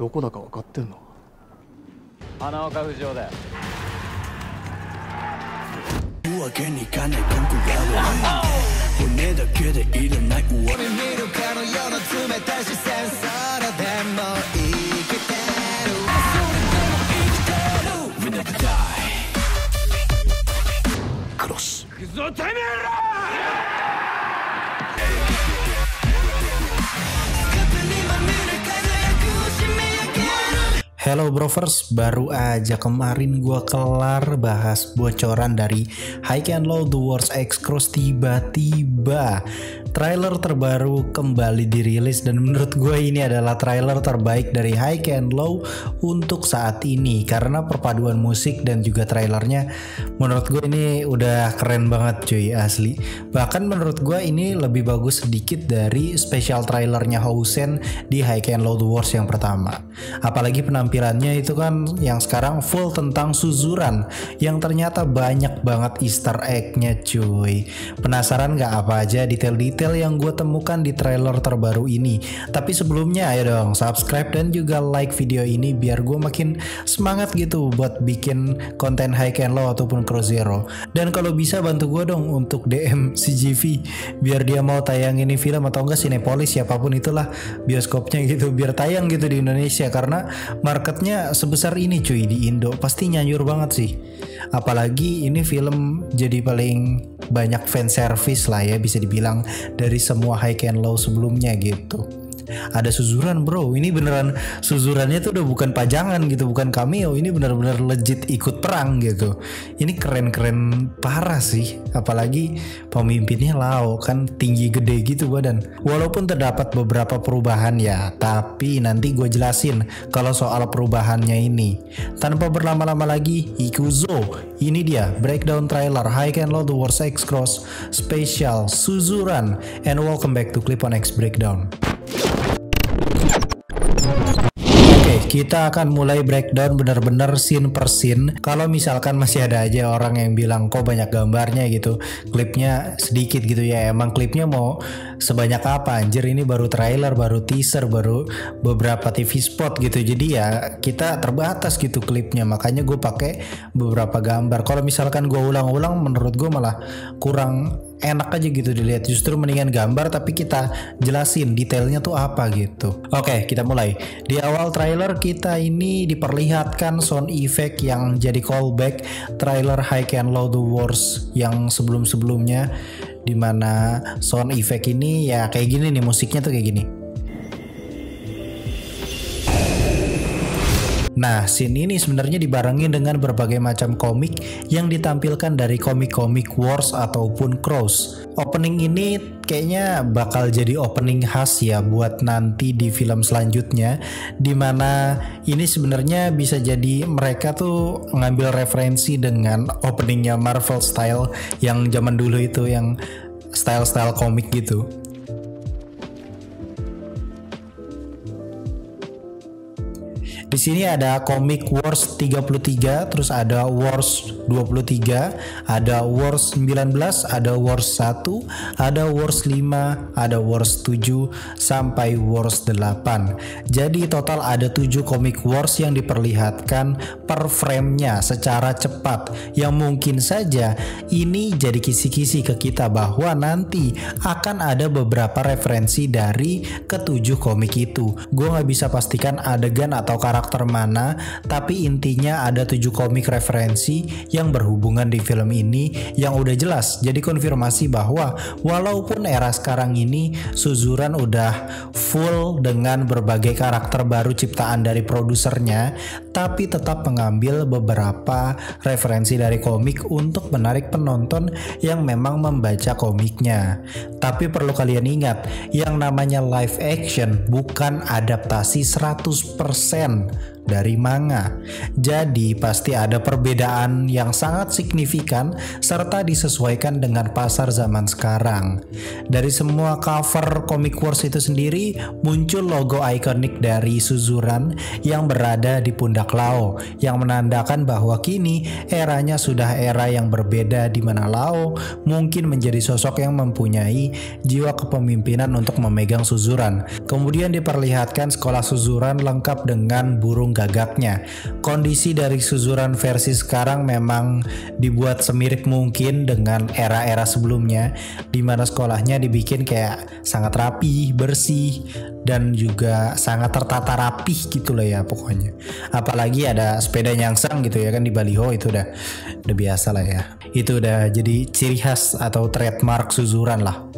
どこだか分かってんの？花岡不二夫だよ。わけにいかないコンクラブ骨だけでいらない俺見るかのような冷たい視線それでも生きてるそれでも生きてる We never die クロス行くぞてめえらHello Brovers, baru aja kemarin gua kelar bahas bocoran dari High and Low The Wars X Cross. Tiba-tiba trailer terbaru kembali dirilis dan menurut gue ini adalah trailer terbaik dari High and Low untuk saat ini karena perpaduan musik dan juga trailernya menurut gue ini udah keren banget cuy, asli. Bahkan menurut gue ini lebih bagus sedikit dari special trailernya Housen di High and Low The Wars yang pertama. Apalagi penampilannya itu kan yang sekarang full tentang Suzuran yang ternyata banyak banget Easter egg-nya cuy. Penasaran gak apa aja detail-detail yang gue temukan di trailer terbaru ini? Tapi sebelumnya ayo dong subscribe dan juga like video ini biar gue makin semangat gitu buat bikin konten High and Low ataupun Cross Zero. Dan kalau bisa bantu gue dong untuk DM CGV biar dia mau tayang ini film atau enggak Cinepolis siapapun itulah bioskopnya gitu biar tayang gitu di Indonesia karena marketnya sebesar ini cuy di Indo pasti nyanyur banget sih. Apalagi ini film jadi paling banyak fan service lah ya bisa dibilang dari semua High and Low sebelumnya gitu. Ada Suzuran bro, ini beneran Suzurannya tuh udah bukan pajangan gitu, bukan cameo, ini bener-bener legit ikut perang gitu. Ini keren-keren parah sih, apalagi pemimpinnya Lao kan tinggi gede gitu badan. Walaupun terdapat beberapa perubahan ya, tapi nanti gue jelasin kalau soal perubahannya ini. Tanpa berlama-lama lagi, Ikuzo, ini dia breakdown trailer High and Low The Wars X Cross Special Suzuran, and welcome back to Clip on X Breakdown. Kita akan mulai breakdown bener-bener scene per scene. Kalau misalkan masih ada aja orang yang bilang kok banyak gambarnya gitu, klipnya sedikit gitu ya. Emang klipnya mau sebanyak apa anjir, ini baru trailer, baru teaser, baru beberapa TV spot gitu. Jadi ya kita terbatas gitu klipnya. Makanya gue pakai beberapa gambar. Kalau misalkan gue ulang-ulang menurut gue malah kurang enak aja gitu dilihat, justru mendingan gambar tapi kita jelasin detailnya tuh apa gitu. Oke, kita mulai. Di awal trailer kita ini diperlihatkan sound effect yang jadi callback trailer High and Low The Wars yang sebelum-sebelumnya, dimana sound effect ini ya kayak gini nih, musiknya tuh kayak gini. Nah, scene ini sebenarnya dibarengi dengan berbagai macam komik yang ditampilkan dari komik-komik Wars ataupun Cross. Opening ini kayaknya bakal jadi opening khas ya buat nanti di film selanjutnya, dimana ini sebenarnya bisa jadi mereka tuh ngambil referensi dengan openingnya Marvel style yang zaman dulu itu, yang style-style komik gitu. Di sini ada komik Wars 33, terus ada Wars 23, ada Wars 19, ada Wars 1, ada Wars 5, ada Wars 7 sampai Wars 8. Jadi total ada 7 komik Wars yang diperlihatkan per frame-nya secara cepat, yang mungkin saja ini jadi kisi-kisi ke kita bahwa nanti akan ada beberapa referensi dari ketujuh komik itu. Gue nggak bisa pastikan adegan atau karakter mana, tapi intinya ada 7 komik referensi yang berhubungan di film ini yang udah jelas jadi konfirmasi bahwa walaupun era sekarang ini Suzuran udah full dengan berbagai karakter baru ciptaan dari produsernya, tapi tetap mengambil beberapa referensi dari komik untuk menarik penonton yang memang membaca komiknya. Tapi perlu kalian ingat, yang namanya live action bukan adaptasi 100% dari manga. Jadi pasti ada perbedaan yang sangat signifikan serta disesuaikan dengan pasar zaman sekarang. Dari semua cover Comic Wars itu sendiri muncul logo ikonik dari Suzuran yang berada di pundak Lao, yang menandakan bahwa kini eranya sudah era yang berbeda di mana Lao mungkin menjadi sosok yang mempunyai jiwa kepemimpinan untuk memegang Suzuran. Kemudian diperlihatkan sekolah Suzuran lengkap dengan burung gagaknya. Kondisi dari Suzuran versi sekarang memang dibuat semirip mungkin dengan era-era sebelumnya, di mana sekolahnya dibikin kayak sangat rapi, bersih, dan juga sangat tertata rapih gitu loh ya pokoknya. Apalagi ada sepeda nyangsang gitu ya kan di baliho, itu udah biasa lah ya. Itu udah jadi ciri khas atau trademark Suzuran lah.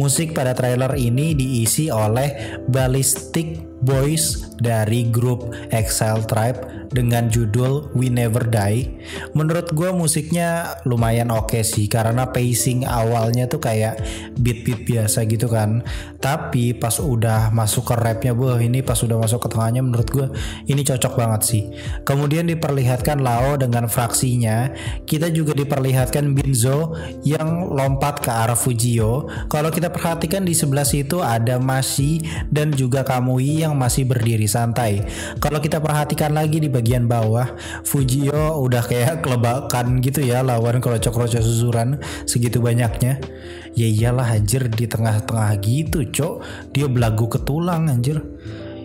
Musik pada trailer ini diisi oleh Ballistic Boys dari grup Exile Tribe dengan judul We Never Die. Menurut gue musiknya lumayan oke sih, karena pacing awalnya tuh kayak beat-beat biasa gitu kan. Tapi pas udah masuk ke rapnya, ini pas udah masuk ke tengahnya menurut gue ini cocok banget sih. Kemudian diperlihatkan Lao dengan fraksinya. Kita juga diperlihatkan Binzo yang lompat ke arah Fujio. Kalau kita perhatikan di sebelah situ ada Mashi dan juga Kamui yang masih berdiri santai. Kalau kita perhatikan lagi di bagian bawah, Fujio udah kayak kelebakan gitu ya lawan kroco-kroco Suzuran segitu banyaknya. Ya iyalah anjir, di tengah-tengah gitu cok, dia belagu ke tulang anjir.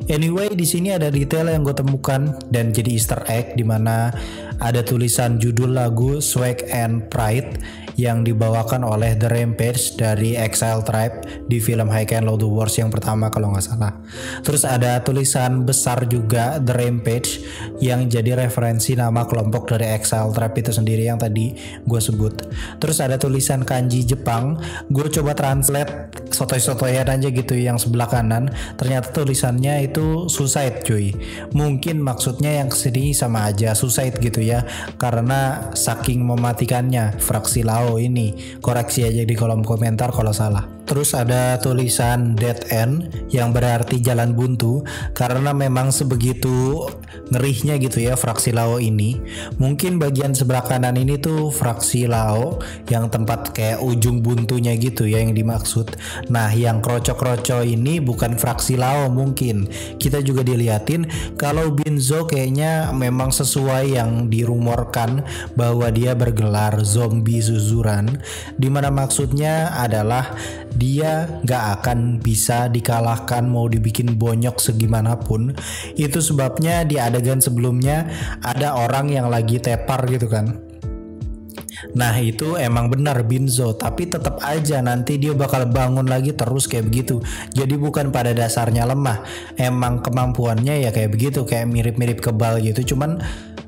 Anyway, di sini ada detail yang gue temukan dan jadi Easter egg, di mana ada tulisan judul lagu Swag and Pride yang dibawakan oleh The Rampage dari Exile Tribe di film High and Low The Wars yang pertama kalau nggak salah. Terus ada tulisan besar juga The Rampage yang jadi referensi nama kelompok dari Exile Tribe itu sendiri yang tadi gue sebut. Terus ada tulisan kanji Jepang, gue coba translate sotoy-sotoyan aja gitu yang sebelah kanan. Ternyata tulisannya itu suicide cuy. Mungkin maksudnya yang kesini sama aja suicide gitu ya, karena saking mematikannya fraksi Lao ini. Koreksi aja di kolom komentar kalau salah. Terus ada tulisan dead end yang berarti jalan buntu, karena memang sebegitu ngerihnya gitu ya fraksi Lao ini. Mungkin bagian sebelah kanan ini tuh fraksi Lao yang tempat kayak ujung buntunya gitu ya yang dimaksud. Nah yang kroco-kroco ini bukan fraksi Lao mungkin. Kita juga diliatin kalau Binzo kayaknya memang sesuai yang dirumorkan bahwa dia bergelar zombie Suzuran, dimana maksudnya adalah dia gak akan bisa dikalahkan mau dibikin bonyok segimanapun. Itu sebabnya di adegan sebelumnya ada orang yang lagi tepar gitu kan. Nah itu emang benar Binzo, tapi tetap aja nanti dia bakal bangun lagi terus kayak begitu. Jadi bukan pada dasarnya lemah, emang kemampuannya ya kayak begitu, kayak mirip-mirip kebal gitu, cuman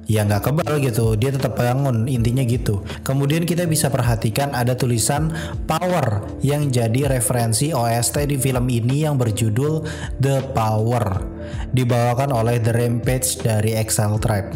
ya nggak kebal gitu, dia tetap bangun, intinya gitu. Kemudian kita bisa perhatikan ada tulisan Power yang jadi referensi OST di film ini yang berjudul The Power, dibawakan oleh The Rampage dari Exile Tribe.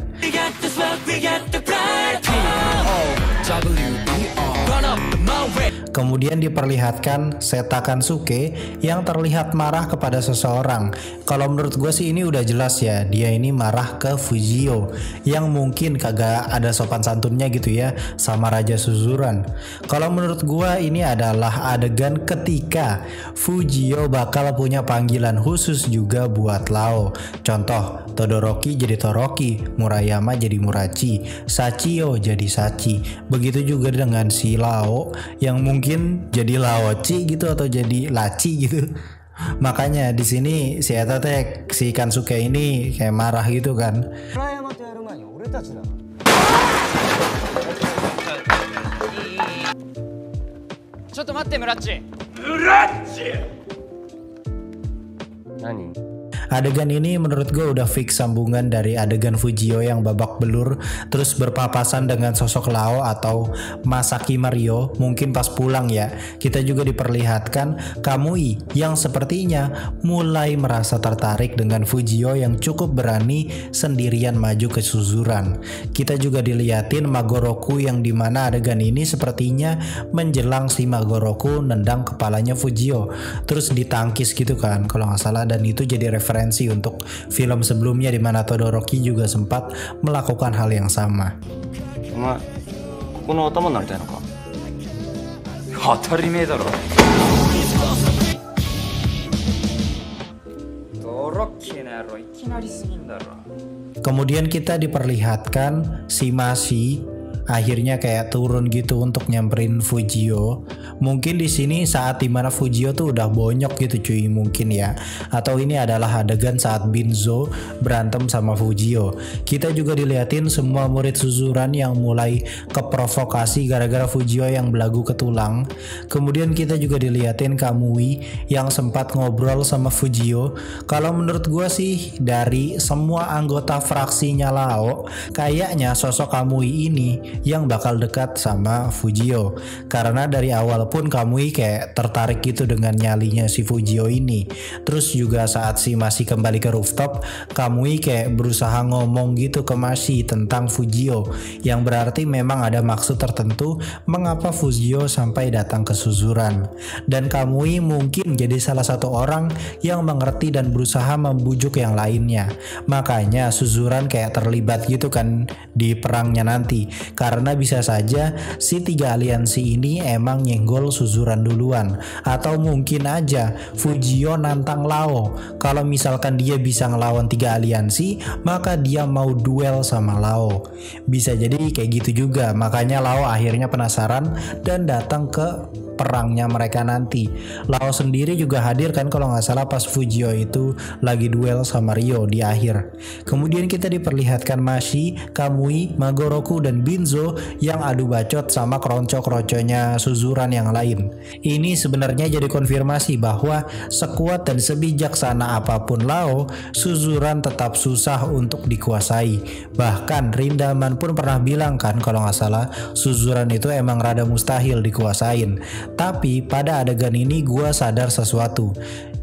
Kemudian diperlihatkan Seta Kansuke yang terlihat marah kepada seseorang. Kalau menurut gue sih ini udah jelas ya, dia ini marah ke Fujio yang mungkin kagak ada sopan santunnya gitu ya sama Raja Suzuran. Kalau menurut gue ini adalah adegan ketika Fujio bakal punya panggilan khusus juga buat Lao. Contoh, Todoroki jadi Toroki, Murayama jadi Murachi, Sachio jadi Sachi. Begitu juga dengan si Lao yang mungkin jadi Laochi gitu atau jadi Laci gitu. Makanya di sini si Eta teh si Kansuke ini kayak marah gitu kan. Nani? Adegan ini menurut gue udah fix sambungan dari adegan Fujio yang babak belur terus berpapasan dengan sosok Lao atau Masaki Mario mungkin pas pulang ya. Kita juga diperlihatkan Kamui yang sepertinya mulai merasa tertarik dengan Fujio yang cukup berani sendirian maju ke Suzuran. Kita juga diliatin Magoroku yang dimana adegan ini sepertinya menjelang si Magoroku nendang kepalanya Fujio terus ditangkis gitu kan kalau nggak salah, dan itu jadi referensi referensi untuk film sebelumnya di mana Todoroki juga sempat melakukan hal yang sama. お前ここの頭になりたいのか。当たり前だろ。ドロッキーな野郎いきなりすぎんだろ。 Kemudian kita diperlihatkan si Mashi akhirnya kayak turun gitu untuk nyamperin Fujio. Mungkin di sini saat dimana Fujio tuh udah bonyok gitu cuy, mungkin ya. Atau ini adalah adegan saat Binzo berantem sama Fujio. Kita juga diliatin semua murid Suzuran yang mulai keprovokasi gara-gara Fujio yang belagu ke tulang. Kemudian kita juga diliatin Kamui yang sempat ngobrol sama Fujio. Kalau menurut gua sih dari semua anggota fraksinya Lao, kayaknya sosok Kamui ini yang bakal dekat sama Fujio, karena dari awal pun Kamui kayak tertarik gitu dengan nyalinya si Fujio ini. Terus juga saat si Mashi kembali ke rooftop, Kamui kayak berusaha ngomong gitu ke Mashi tentang Fujio, yang berarti memang ada maksud tertentu mengapa Fujio sampai datang ke Suzuran. Dan Kamui mungkin jadi salah satu orang yang mengerti dan berusaha membujuk yang lainnya. Makanya Suzuran kayak terlibat gitu kan di perangnya nanti, karena bisa saja si tiga aliansi ini emang nyenggol Suzuran duluan. Atau mungkin aja Fujio nantang Lao, kalau misalkan dia bisa ngelawan tiga aliansi maka dia mau duel sama Lao. Bisa jadi kayak gitu juga, makanya Lao akhirnya penasaran dan datang ke perangnya mereka nanti. Lao sendiri juga hadir kan kalau nggak salah pas Fujio itu lagi duel sama Ryo di akhir. Kemudian kita diperlihatkan Mashi, Kamui, Magoroku, dan Binzo yang adu bacot sama kronco-kronconya Suzuran yang lain. Ini sebenarnya jadi konfirmasi bahwa sekuat dan sebijaksana apapun Lao, Suzuran tetap susah untuk dikuasai. Bahkan Rindaman pun pernah bilang kan kalau nggak salah Suzuran itu emang rada mustahil dikuasain. Tapi pada adegan ini gue sadar sesuatu.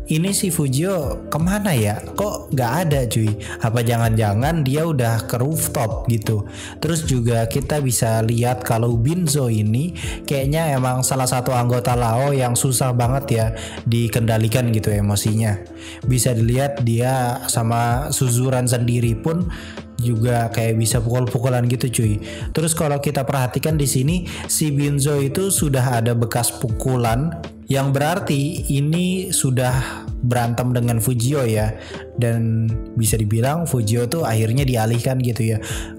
Ini si Fujio kemana ya? Kok nggak ada cuy? Apa jangan-jangan dia udah ke rooftop gitu? Terus juga kita bisa lihat kalau Binzo ini kayaknya emang salah satu anggota Lao yang susah banget ya dikendalikan gitu emosinya. Bisa dilihat dia sama Suzuran sendiri pun juga kayak bisa pukul-pukulan gitu cuy. Terus kalau kita perhatikan di sini si Binzo itu sudah ada bekas pukulan, yang berarti ini sudah berantem dengan Fujio ya. Dan bisa dibilang Fujio tuh akhirnya dialihkan gitu ya.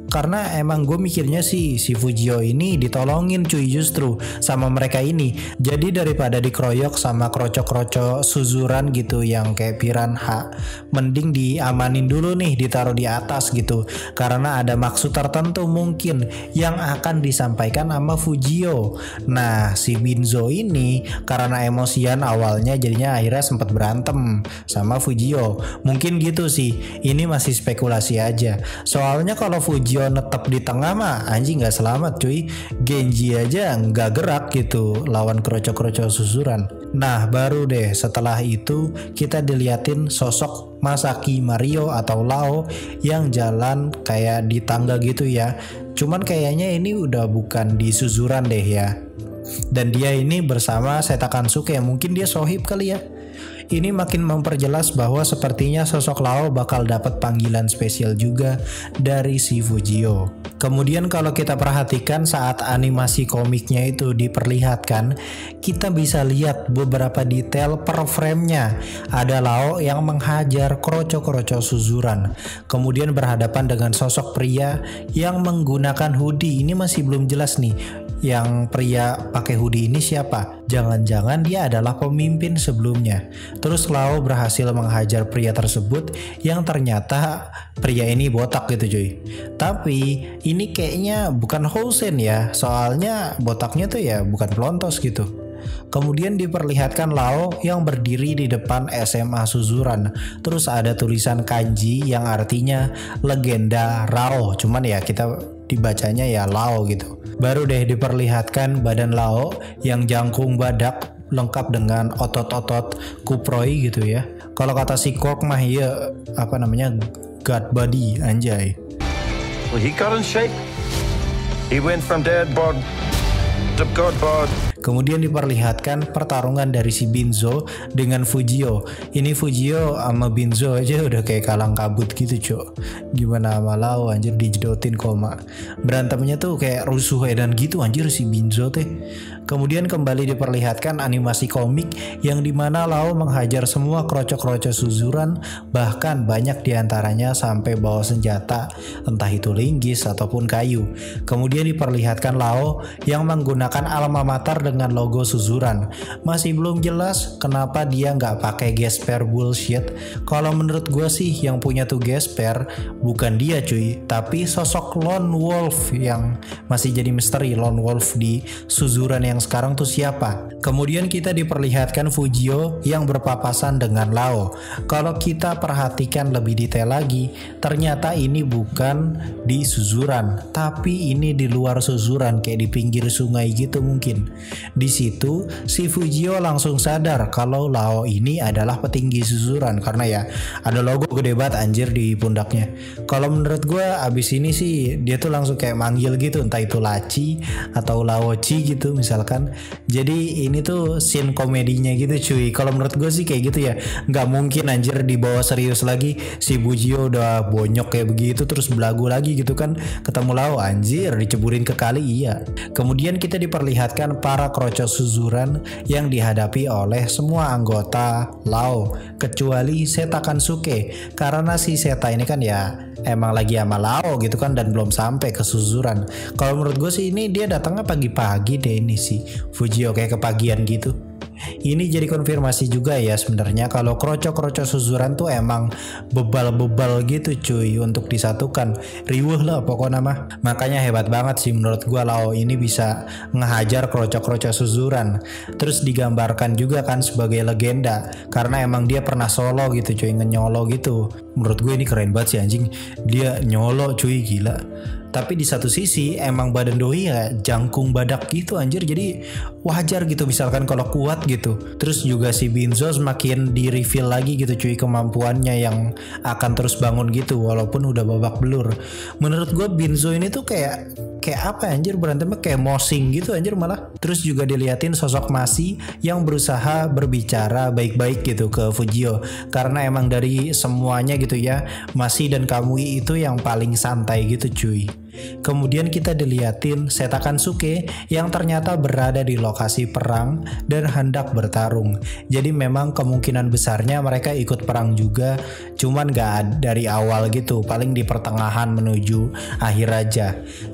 Karena emang gue mikirnya sih si Fujio ini ditolongin cuy justru sama mereka ini. Jadi daripada dikeroyok sama kroco-kroco Suzuran gitu yang kayak piranha, mending diamanin dulu nih, ditaruh di atas gitu. Karena ada maksud tertentu mungkin yang akan disampaikan sama Fujio. Nah si Binzo ini karena emosian awalnya jadinya akhirnya sempat berantem sama Fujio. Mungkin gitu sih, ini masih spekulasi aja. Soalnya kalau Fujio netep di tengah mah anjing nggak selamat cuy. Genji aja nggak gerak gitu lawan kroco-kroco Suzuran. Nah baru deh setelah itu kita diliatin sosok Masaki Mario atau Lao yang jalan kayak di tangga gitu ya. Cuman kayaknya ini udah bukan di Suzuran deh ya. Dan dia ini bersama Seta Kansuke, mungkin dia sohib kali ya. Ini makin memperjelas bahwa sepertinya sosok Lao bakal dapat panggilan spesial juga dari si Fujio. Kemudian kalau kita perhatikan saat animasi komiknya itu diperlihatkan, kita bisa lihat beberapa detail per frame-nya. Ada Lao yang menghajar kroco-kroco Suzuran, kemudian berhadapan dengan sosok pria yang menggunakan hoodie. Ini masih belum jelas nih, yang pria pakai hoodie ini siapa? Jangan-jangan dia adalah pemimpin sebelumnya. Terus Lao berhasil menghajar pria tersebut yang ternyata pria ini botak gitu cuy. Tapi ini kayaknya bukan Housen ya, soalnya botaknya tuh ya bukan pelontos gitu. Kemudian diperlihatkan Lao yang berdiri di depan SMA Suzuran. Terus ada tulisan kanji yang artinya legenda Rao. Cuman ya kita dibacanya ya Lao gitu. Baru deh diperlihatkan badan Lao yang jangkung badak lengkap dengan otot-otot kuproi gitu ya. Kalau kata si Kork mah ya apa namanya god body anjay. Well, he got in shape. He went from dad bod to god bod. Kemudian diperlihatkan pertarungan dari si Binzo dengan Fujio. Ini Fujio sama Binzo aja udah kayak kalang kabut gitu cok. Gimana sama Lau anjir dijedotin koma. Berantemnya tuh kayak rusuh edan gitu anjir si Binzo teh. Kemudian kembali diperlihatkan animasi komik yang dimana Lau menghajar semua kroco-kroco Suzuran, bahkan banyak diantaranya sampai bawa senjata, entah itu linggis ataupun kayu. Kemudian diperlihatkan Lau yang menggunakan alma mater dengan logo Suzuran. Masih belum jelas kenapa dia nggak pakai gesper bullshit. Kalau menurut gue sih yang punya tuh gesper bukan dia cuy, tapi sosok Lone Wolf yang masih jadi misteri. Lone Wolf di Suzuran yang sekarang tuh siapa? Kemudian kita diperlihatkan Fujio yang berpapasan dengan Lau. Kalau kita perhatikan lebih detail lagi, ternyata ini bukan di Suzuran, tapi ini di luar Suzuran, kayak di pinggir sungai gitu mungkin. Di situ si Fujio langsung sadar kalau Lau ini adalah petinggi Suzuran karena ya ada logo gede banget anjir di pundaknya. Kalau menurut gue abis ini sih dia tuh langsung kayak manggil gitu, entah itu Laci atau Laoci gitu misalkan. Jadi ini tuh scene komedinya gitu cuy. Kalau menurut gue sih kayak gitu ya. Nggak mungkin anjir dibawa serius lagi. Si Fujio udah bonyok kayak begitu terus belagu lagi gitu kan. Ketemu Lau anjir diceburin ke kali iya. Kemudian kita diperlihatkan para kroco Suzuran yang dihadapi oleh semua anggota Lau kecuali Seta Kansuke. Karena si Seta ini kan ya emang lagi sama Lau gitu kan dan belum sampai ke Suzuran. Kalau menurut gue sih ini dia datangnya pagi-pagi deh ini si Fujio kayak kepagian gitu. Ini jadi konfirmasi juga ya sebenarnya kalau kroco-kroco Suzuran tuh emang bebal-bebal gitu cuy untuk disatukan. Riweuh lah pokoknya mah. Makanya hebat banget sih menurut gua Lau ini bisa ngehajar kroco-kroco Suzuran. Terus digambarkan juga kan sebagai legenda karena emang dia pernah solo gitu cuy, ngenyolo gitu. Menurut gue ini keren banget sih anjing. Dia nyolo cuy gila. Tapi di satu sisi emang badan doi ya jangkung badak gitu anjir. Jadi wajar gitu misalkan kalau kuat gitu. Terus juga si Binzo semakin di reveal lagi gitu cuy kemampuannya yang akan terus bangun gitu walaupun udah babak belur. Menurut gue Binzo ini tuh kayak apa anjir, berantemnya kayak mosing gitu anjir malah. Terus juga diliatin sosok Masi yang berusaha berbicara baik-baik gitu ke Fujio karena emang dari semuanya gitu ya Masi dan Kamui itu yang paling santai gitu cuy. Kemudian kita diliatin Seta Kansuke yang ternyata berada di lokasi perang dan hendak bertarung. Jadi memang kemungkinan besarnya mereka ikut perang juga, cuman gak dari awal gitu, paling di pertengahan menuju akhir aja.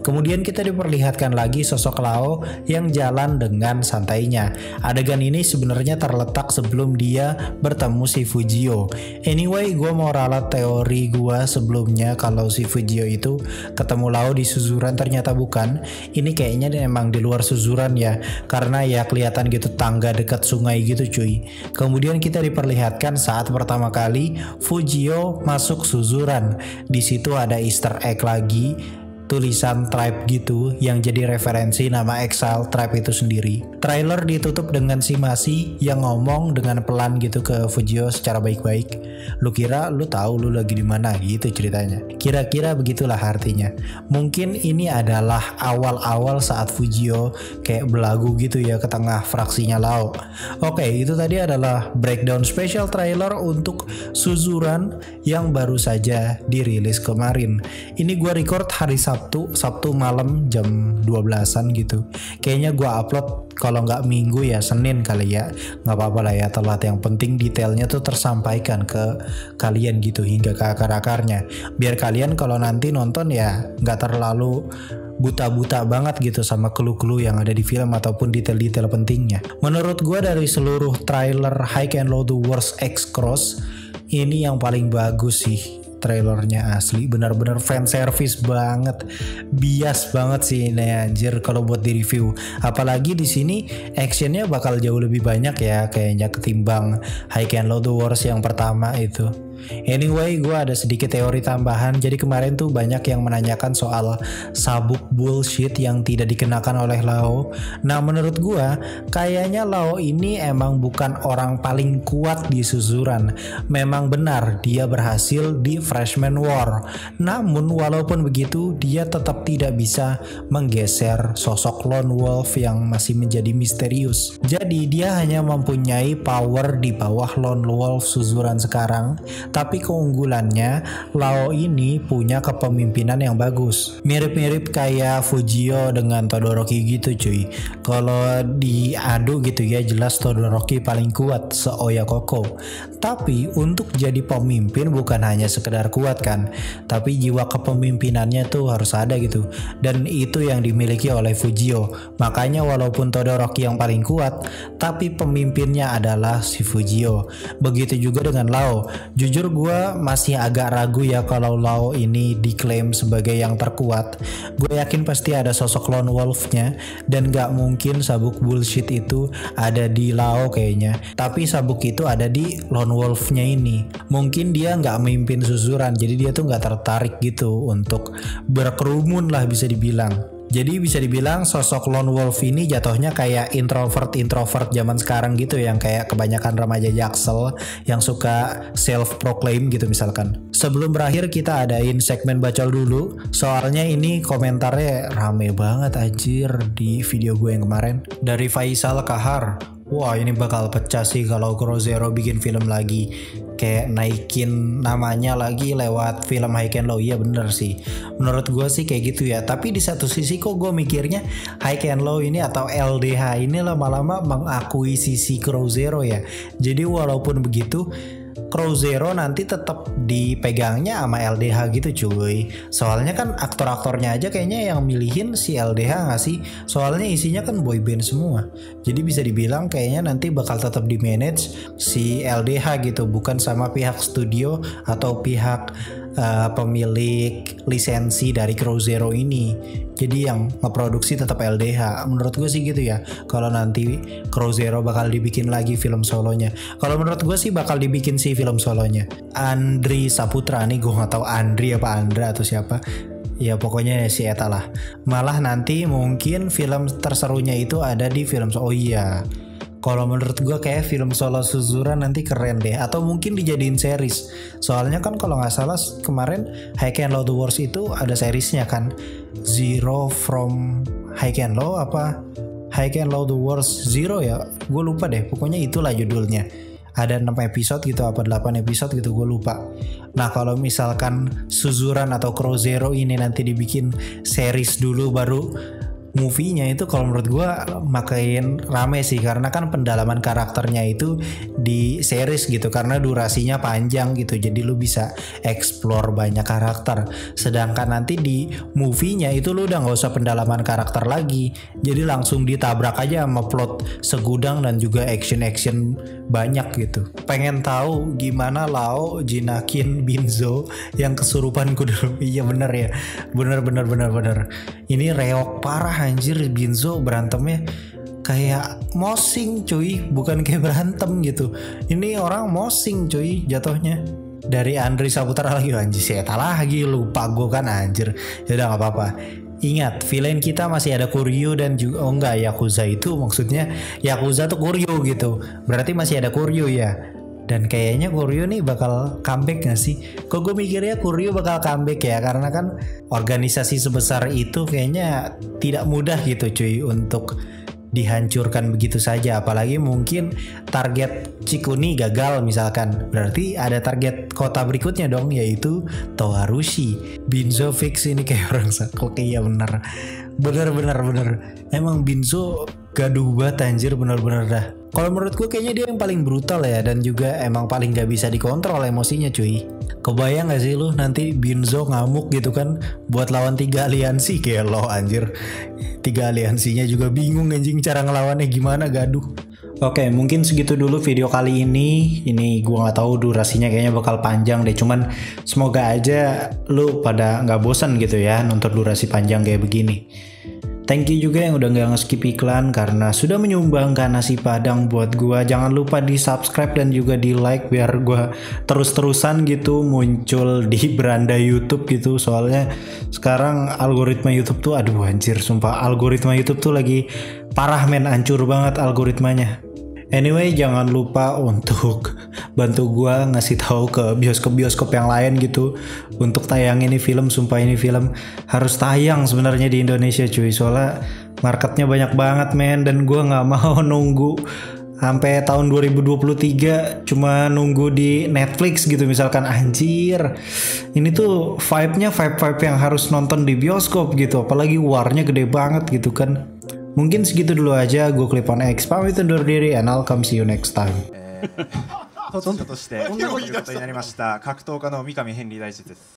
Kemudian kita diperlihatkan lagi sosok Lau yang jalan dengan santainya. Adegan ini sebenarnya terletak sebelum dia bertemu si Fujio. Anyway, gue mau ralat teori gue sebelumnya kalau si Fujio itu ketemu Lau di Suzuran, ternyata bukan. Ini kayaknya emang di luar Suzuran ya, karena ya kelihatan gitu tangga dekat sungai gitu cuy. Kemudian kita diperlihatkan saat pertama kali Fujio masuk Suzuran. Di situ ada Easter egg lagi, tulisan tribe gitu yang jadi referensi nama Exile tribe itu sendiri. Trailer ditutup dengan si Masi yang ngomong dengan pelan gitu ke Fujio secara baik-baik. Lu kira lu tahu lu lagi di mana gitu ceritanya. Kira-kira begitulah artinya. Mungkin ini adalah awal-awal saat Fujio kayak belagu gitu ya ke tengah fraksinya Lau. Oke, itu tadi adalah breakdown special trailer untuk Suzuran yang baru saja dirilis kemarin. Ini gua record hari Sabtu malam jam 12-an gitu. Kayaknya gue upload kalau nggak Minggu ya Senin kali ya. Nggak apa-apa lah ya telat, yang penting detailnya tuh tersampaikan ke kalian gitu hingga ke akar-akarnya. Biar kalian kalau nanti nonton ya nggak terlalu buta-buta banget gitu sama clue-clue yang ada di film ataupun detail-detail pentingnya. Menurut gue dari seluruh trailer High and Low The Worst X Cross, ini yang paling bagus sih. Trailernya asli benar-benar fan service banget, bias banget sih ini anjir kalau buat di review. Apalagi di sini actionnya bakal jauh lebih banyak ya kayaknya ketimbang High and Low The Wars yang pertama itu. Anyway, gue ada sedikit teori tambahan. Jadi kemarin tuh banyak yang menanyakan soal sabuk bullshit yang tidak dikenakan oleh Lao. Nah menurut gue kayaknya Lao ini emang bukan orang paling kuat di Suzuran. Memang benar dia berhasil di Freshman War. Namun walaupun begitu dia tetap tidak bisa menggeser sosok Lone Wolf yang masih menjadi misterius. Jadi dia hanya mempunyai power di bawah Lone Wolf Suzuran sekarang. Tapi keunggulannya Lao ini punya kepemimpinan yang bagus. Mirip-mirip kayak Fujio dengan Todoroki gitu cuy. Kalau diadu gitu ya jelas Todoroki paling kuat se-Oyakoko. Tapi untuk jadi pemimpin bukan hanya sekedar kuat kan, tapi jiwa kepemimpinannya tuh harus ada gitu. Dan itu yang dimiliki oleh Fujio. Makanya walaupun Todoroki yang paling kuat, tapi pemimpinnya adalah si Fujio. Begitu juga dengan Lao. Jujur gue masih agak ragu ya kalau Lao ini diklaim sebagai yang terkuat. Gue yakin pasti ada sosok Lone Wolf-nya dan gak mungkin sabuk bullshit itu ada di Lao kayaknya. Tapi sabuk itu ada di Lone Wolf-nya ini. Mungkin dia gak memimpin Suzuran, jadi dia tuh gak tertarik gitu untuk berkerumun lah bisa dibilang. Jadi bisa dibilang sosok Lone Wolf ini jatuhnya kayak introvert zaman sekarang gitu, yang kayak kebanyakan remaja Jaksel yang suka self-proclaim gitu misalkan. Sebelum berakhir kita adain segmen bacol dulu, soalnya ini komentarnya rame banget anjir di video gue yang kemarin. Dari Faisal Kahar, wah ini bakal pecah sih kalau Crozero bikin film lagi, kayak naikin namanya lagi lewat film High and Low. Iya bener sih, menurut gue sih kayak gitu ya. Tapi di satu sisi kok gue mikirnya High and Low ini atau LDH ini lama-lama mengakui sisi Crozero ya. Jadi walaupun begitu Crozero nanti tetap dipegangnya sama LDH gitu cuy. Soalnya kan aktor-aktornya aja kayaknya yang milihin si LDH gak sih? Soalnya isinya kan boyband semua. Jadi bisa dibilang kayaknya nanti bakal tetap di manage si LDH gitu, bukan sama pihak studio atau pihak pemilik lisensi dari Crozero ini. Jadi yang ngeproduksi tetap LDH. Menurut gue sih gitu ya. Kalau nanti Crozero bakal dibikin lagi film solonya. Kalau menurut gue sih bakal dibikin sih film solonya. Andri Saputra nih, gue nggak tahu Andri apa Andra atau siapa. Ya pokoknya si Eta lah. Malah nanti mungkin film terserunya itu ada di film. Oh iya. Kalau menurut gue kayak film solo Suzuran nanti keren deh. Atau mungkin dijadiin series. Soalnya kan kalau gak salah kemarin High and Low The Wars itu ada seriesnya kan. Zero from High and Low apa High and Low The Wars Zero ya. Gue lupa deh. Pokoknya itulah judulnya. Ada 6 episode gitu apa 8 episode gitu gue lupa. Nah kalau misalkan Suzuran atau Crozero ini nanti dibikin series dulu baru movie-nya, itu kalau menurut gue makin rame sih, karena kan pendalaman karakternya itu di series gitu, karena durasinya panjang gitu, jadi lu bisa explore banyak karakter. Sedangkan nanti di movie-nya itu lu udah gak usah pendalaman karakter lagi, jadi langsung ditabrak aja sama plot segudang dan juga action banyak gitu. Pengen tahu gimana Lao jinakin Binzo yang kesurupan kuda. Iya bener ya, bener. Ini reok parah anjir, Binzo berantemnya kayak mosing cuy, bukan kayak berantem gitu. Ini orang mosing cuy jatuhnya. Dari Andri Saputra lagi anjir, saya lagi lupa gue kan anjir. Yaudah gak apa-apa. Ingat, villain kita masih ada Kuryu dan juga Yakuza itu, maksudnya Yakuza tuh Kuryu gitu. Berarti masih ada Kuryu ya. Dan kayaknya Kuryu nih bakal comeback gak sih? Kok gue mikirnya Kuryu bakal comeback ya, karena kan organisasi sebesar itu kayaknya tidak mudah gitu cuy untuk dihancurkan begitu saja. Apalagi mungkin target Chikuni gagal misalkan, berarti ada target kota berikutnya dong, yaitu Toharushi. Binzo fix ini kayak orang saklek. Iya bener. Emang Binzo gaduh banget anjir, bener-bener dah. Kalau menurut gue kayaknya dia yang paling brutal ya, dan juga emang paling gak bisa dikontrol emosinya cuy. Kebayang gak sih lu nanti Binzo ngamuk gitu kan buat lawan 3 aliansi, kayak lo anjir. 3 aliansinya juga bingung anjing cara ngelawannya gimana, gaduh. Oke, mungkin segitu dulu video kali ini. Ini gue gak tahu durasinya, kayaknya bakal panjang deh. Cuman semoga aja lu pada gak bosan gitu ya nonton durasi panjang kayak begini. Thank you juga yang udah gak nge-skip iklan karena sudah menyumbangkan nasi padang buat gua. Jangan lupa di subscribe dan juga di like biar gua terus-terusan gitu muncul di beranda YouTube gitu. Soalnya sekarang algoritma YouTube tuh aduh anjir sumpah, algoritma YouTube tuh lagi parah men, hancur banget algoritmanya. Anyway, jangan lupa untuk bantu gua ngasih tahu ke bioskop-bioskop yang lain gitu untuk tayang ini film. Sumpah ini film harus tayang sebenarnya di Indonesia cuy, soalnya marketnya banyak banget men, dan gua nggak mau nunggu sampai tahun 2023 cuma nunggu di Netflix gitu misalkan. Anjir, ini tuh vibe-nya vibe yang harus nonton di bioskop gitu, apalagi warnya gede banget gitu kan. Mungkin segitu dulu aja, gue Clip on X pamit undur diri and I'll come see you next time. 突如としてということになりました格闘家の三上ヘンリー大地です。